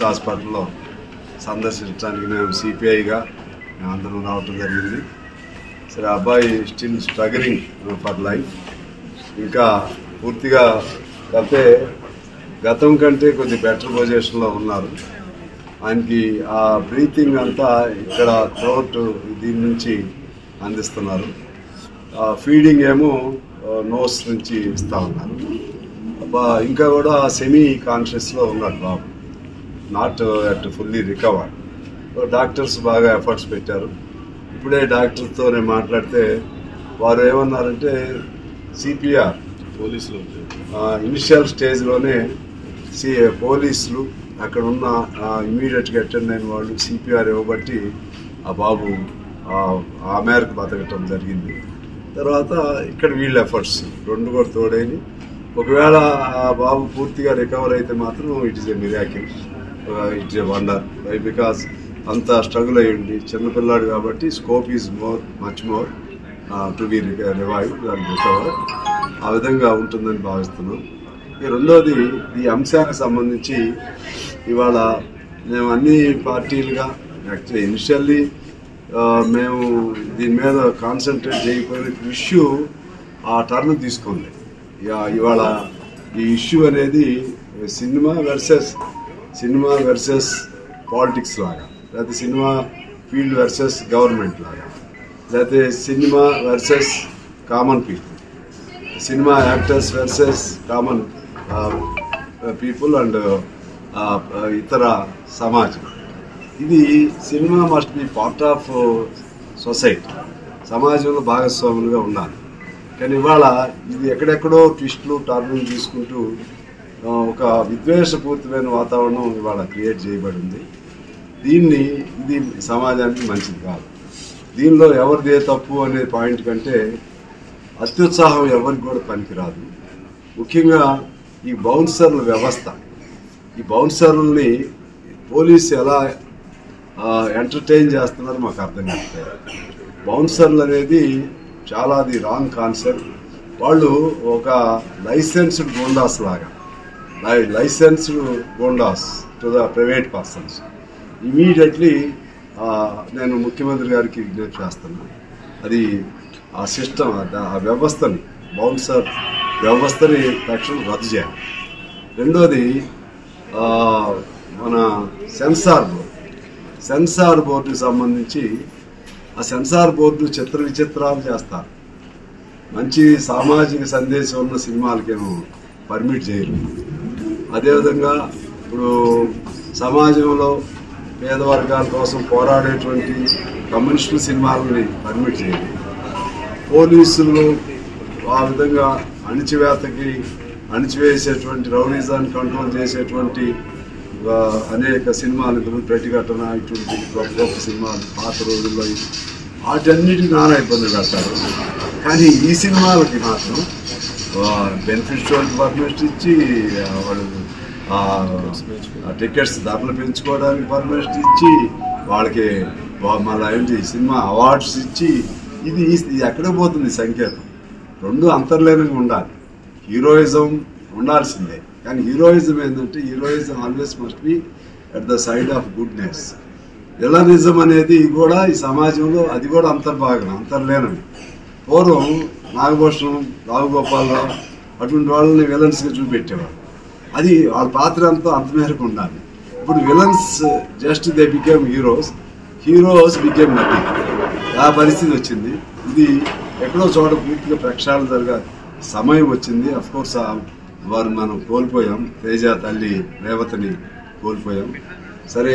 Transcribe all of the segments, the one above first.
హాస్పిటల్లో సందర్శించడానికి మేము సిపిఐగా అందరం రావటం జరిగింది. సరే, అబ్బాయి స్టిల్ స్ట్రగలింగ్ ఫర్ లైఫ్. ఇంకా పూర్తిగా గతం కంటే కొద్ది బెటర్ పొజిషన్లో ఉన్నారు. ఆయనకి ఆ బ్రీతింగ్ అంతా ఇక్కడ థ్రోట్ దీని నుంచి అందిస్తున్నారు. ఫీడింగ్ ఏమో నోస్ నుంచి ఇస్తూ ఉన్నారు. ఇంకా కూడా సెమీ కాన్షియస్లో ఉన్నాడు బాబు, not at fully recovered. Doctors బాగా ఎఫర్ట్స్ పెట్టారు. ఇప్పుడే డాక్టర్తో నేను మాట్లాడితే వారు ఏమన్నారంటే సిపిఆర్ పోలీసులు ఇనిషియల్ స్టేజ్లోనే పోలీసులు అక్కడ ఉన్న ఇమీడియట్గా అటెండ్ అయిన వాళ్ళు సిపిఆర్ ఇవ్వబట్టి ఆ బాబు ఆ మేరకు బతకటం జరిగింది. తర్వాత ఇక్కడ వీళ్ళ ఎఫర్ట్స్ రెండు కూడా తోడైన ఒకవేళ ఆ బాబు పూర్తిగా రికవర్ అయితే మాత్రం it is a miracle, it's a wonder. Because అంత స్ట్రగుల్ అయ్యింది, చిన్నపిల్లాడు కాబట్టి scope is much more to be revived and recover. ఆ విధంగా ఉంటుందని భావిస్తున్నాం. రెండోది, ఈ అంశానికి సంబంధించి ఇవాళ మేము అన్ని పార్టీలుగా యాక్చువల్లీ ఇనిషియల్లీ మేము దీని మీద కాన్సన్ట్రేట్ చేయకపోయిన ఇష్యూ ఆ టర్న్ తీసుకుంది. ఇవాళ ఈ ఇష్యూ అనేది సినిమా వర్సెస్ పాలిటిక్స్ లాగా, లేకపోతే సినిమా ఫీల్డ్ వర్సెస్ గవర్నమెంట్ లాగా, లేకపోతే cinema versus common people, cinema actors versus common people and ఇతర సమాజం. ఇది cinema must be part of society, సమాజంలో భాగస్వాములుగా ఉండాలి. కానీ ఇవాళ ఇది ఎక్కడెక్కడో ట్విస్టులు టర్నులు తీసుకుంటూ ఒక విద్వేషపూరితమైన వాతావరణం ఇవాళ క్రియేట్ చేయబడింది. ఇది సమాజానికి మంచిది కాదు. దీనిలో ఎవరిదే తప్పు అనే పాయింట్ కంటే అత్యుత్సాహం ఎవరికి కూడా పనికిరాదు. ముఖ్యంగా ఈ బౌన్సర్ల వ్యవస్థ, ఈ బౌన్సర్లని పోలీసు ఎలా ఎంటర్టైన్ చేస్తున్నారో మాకు అర్థం కాదు. బౌన్సర్లు అనేది చాలా అది రాంగ్ కాన్సెప్ట్. వాళ్ళు ఒక లైసెన్స్డ్ గోండాస్ లాగా, licensed goondas to the private persons. Immediately నేను ముఖ్యమంత్రి గారికి విజ్ఞప్తి చేస్తున్నాను, అది ఆ సిస్టమ్, ఆ వ్యవస్థని, బౌన్సర్ వ్యవస్థని తక్షణం రద్దు చేయాలి. రెండోది, మన సెన్సార్ బోర్డుకి సంబంధించి ఆ సెన్సార్ బోర్డు విచిత్రాలు చేస్తారు. మంచి సామాజిక సందేశం ఉన్న సినిమాలకేమో పర్మిట్ చేయరు. అదేవిధంగా ఇప్పుడు సమాజంలో పేద వర్గాల కోసం పోరాడేటువంటి కమ్యూనిస్టు సినిమాలని పర్మిట్ చేయరు. పోలీసులు ఆ విధంగా అణిచివేసేటువంటి రౌడీజాన్ని కంట్రోల్ చేసేటువంటి అనేక సినిమాలు, ప్రతిఘటన, ఇటువంటి గొప్ప గొప్ప సినిమాలు పాత రోజుల్లో వాటన్నిటికీ నానా ఇబ్బందులు పెడతారు. కానీ ఈ సినిమాలకి మాత్రం బెనిఫిషియల్కి పర్మిషన్ ఇచ్చి, వాళ్ళు టికెట్స్ ధరలు పెంచుకోవడానికి పర్మిషన్ ఇచ్చి, వాళ్ళకి మళ్ళీ ఏంటి సినిమా అవార్డ్స్ ఇచ్చి, ఇది ఎక్కడ పోతుంది సంకేతం. రెండు అంతర్లీనంగా ఉండాలి. హీరోయిజం ఉండాల్సిందే, కానీ హీరోయిజం ఏంటంటే heroism always must be at the side of goodness. Villainism అనేది కూడా ఈ సమాజంలో అది కూడా అంతర్లీనమే. పూర్వం నాగభూషణం, రావుగోపాలరావు అటువంటి వాళ్ళని విలన్స్గా చూపెట్టేవాడు. అది వాళ్ళ పాత్ర అంత మేరకు ఉండాలి. ఇప్పుడు villains just they became heroes became nothing. ఆ పరిస్థితి వచ్చింది. ఇది ఎక్కడో చోట పూర్తిగా ప్రక్షాళన జరగాలి సమయం వచ్చింది. అఫ్కోర్స్ వారు మనం కోల్పోయాం, తేజ తల్లి రేవతిని కోల్పోయాం. సరే,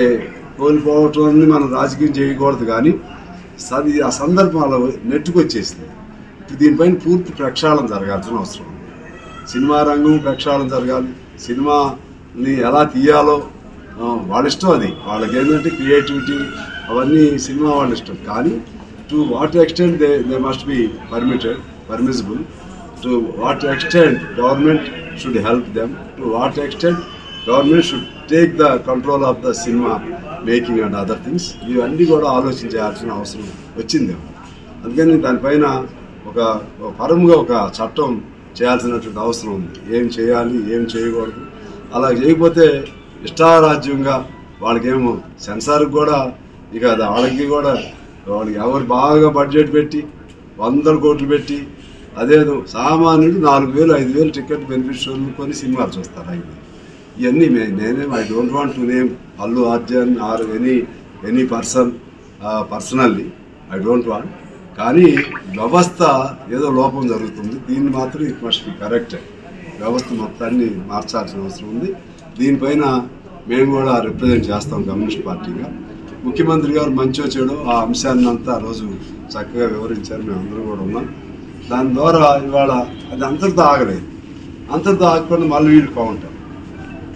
కోల్పోవటం మనం రాజకీయం చేయకూడదు, కానీ ఆ సందర్భం అలా నెట్టుకొచ్చేసింది. దీనిపైన పూర్తి ప్రక్షాళన జరగాల్సిన అవసరం ఉంది. సినిమా రంగం ప్రక్షాళన జరగాలి. సినిమాని ఎలా తీయాలో వాళ్ళ ఇష్టం, అది వాళ్ళకి ఏంటంటే క్రియేటివిటీ అవన్నీ సినిమా వాళ్ళ ఇష్టం. కానీ to what extent they must be permissible to what extent government should help them, to what extent government should take the control of the cinema making and other things. ఇవన్నీ కూడా ఆలోచించాల్సిన అవసరం వచ్చింది. అందుకని దానిపైన ఒక పరముగా ఒక చట్టం చేయాల్సినటువంటి అవసరం ఉంది. ఏం చేయాలి, ఏం చేయకూడదు. అలా చేయకపోతే ఇష్టారాజ్యంగా వాళ్ళకేమో సెన్సార్కి కూడా ఇక వాళ్ళకి ఎవరు బాగా బడ్జెట్ పెట్టి 100 కోట్లు పెట్టి అదేదో సామాన్యుడు 4,000 5,000 టికెట్ బెనిఫిట్ షోలు కొని సినిమాలు చూస్తారు. ఇవన్నీ నేనేం I don't want to name Allu Arjun or any personally I don't want. కానీ వ్యవస్థ ఏదో లోపం జరుగుతుంది. దీన్ని మాత్రం ఇట్ మస్ట్ బి కరెక్టెడ్. వ్యవస్థ మొత్తాన్ని మార్చాల్సిన అవసరం ఉంది. దీనిపైన మేము కూడా రిప్రజెంట్ చేస్తాం కమ్యూనిస్ట్ పార్టీగా. ముఖ్యమంత్రి గారు మంచో చెడో ఆ అంశాన్ని అంతా రోజు చక్కగా వివరించారు. మేము అందరం కూడా ఉన్నాం. దాని ద్వారా ఇవాళ అది అంతటితో ఆగలేదు. అంతటితో ఆగకుండా మళ్ళీ వీళ్ళు బాగుంటారు.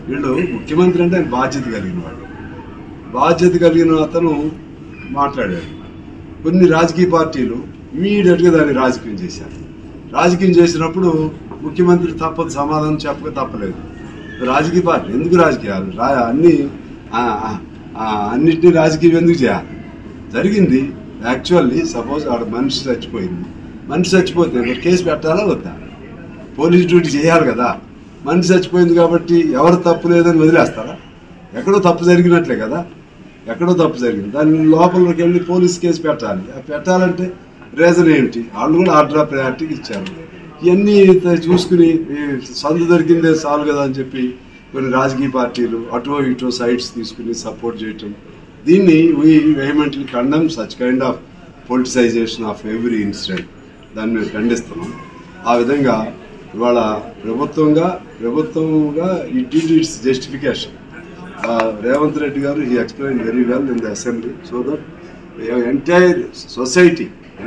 వీళ్ళు ముఖ్యమంత్రి అంటే ఆయన బాధ్యత కలిగిన వాడు. బాధ్యత కలిగిన అతను మాట్లాడాడు. కొన్ని రాజకీయ పార్టీలు ఇమీడియట్గా దాన్ని రాజకీయం చేశారు. రాజకీయం చేసినప్పుడు ముఖ్యమంత్రి తప్పదు, సమాధానం చెప్పక తప్పలేదు. రాజకీయ పార్టీ ఎందుకు రాజకీయాలు అన్నిటినీ రాజకీయం ఎందుకు చేయాలి? జరిగింది యాక్చువల్లీ సపోజ్ ఆడ మనిషి చచ్చిపోయింది. మనిషి చచ్చిపోతే కేసు పెట్టాలా వద్దా? పోలీస్ డ్యూటీ చేయాలి కదా. మనిషి చచ్చిపోయింది కాబట్టి ఎవరు తప్పు లేదని వదిలేస్తారా? ఎక్కడో తప్పు జరిగినట్లే కదా. ఎక్కడో తప్పు జరిగింది, దాని లోపలికి వెళ్ళి పోలీస్ కేసు పెట్టాలి. పెట్టాలంటే రీజన్ ఏంటి? వాళ్ళు కూడా ఆర్డర్ ఆఫ్ ప్రయారిటీకి ఇచ్చారు. ఇవన్నీ చూసుకుని సందు దొరికిందే చాలు కదా అని చెప్పి కొన్ని రాజకీయ పార్టీలు అటో ఇటో సైడ్స్ తీసుకుని సపోర్ట్ చేయటం, దీన్ని we vehemently condemn such kind of politicization of every incident. దాన్ని మేము ఖండిస్తున్నాం. ఆ విధంగా ఇవాళ ప్రభుత్వంగా it is it's justification. Revanth Reddy garu he explain very well in the assembly so that entire society